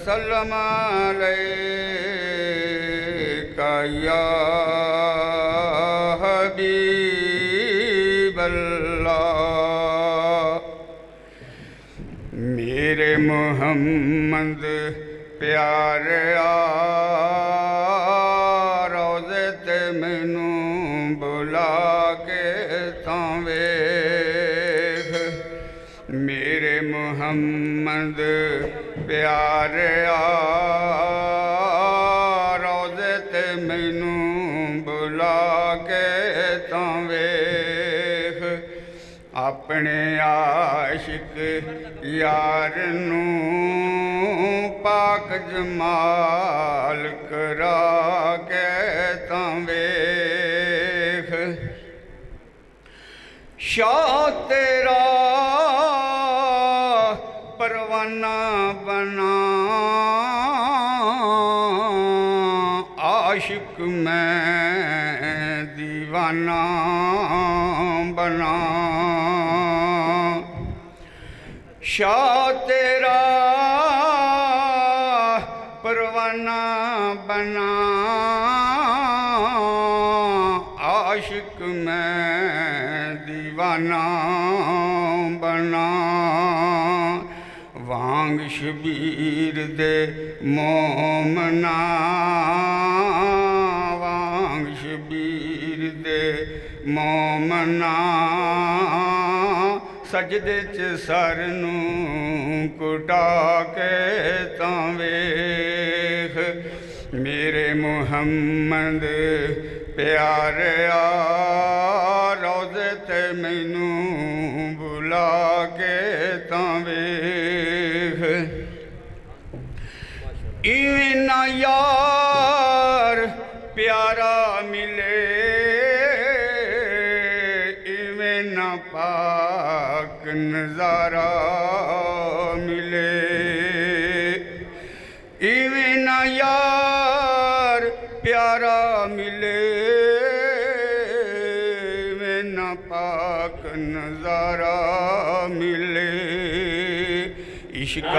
वसल्लम अलैका या हबीबल्लाह। मेरे मोहम्मद प्यारे रोज़े ते मैनू बुला के तां वेख। मेरे मोहम्मद प्यारे रोज़े ते मैनू बुला के तां वेख। अपने आशिक यार नू पाक जमाल करा के तां वेख। शाह तेरा परवाना बना आशिक मैं दीवाना बना। शाह तेरा परवाना बना आशिक मैं दीवाना बना। वांग शबीर दे मोमना वांग शबीर दे मोमना सजदे च सर नू कुटा के तां वेख। मेरे मुहम्मद प्यारे रोज़े ते मैनू बुला के तां वेख। इवें ना यार प्यारा मिले इवें ना पाक नज़ारा मिले। इवें ना यार प्यारा मिले इवें ना पाक नज़ारा मिले। इश्क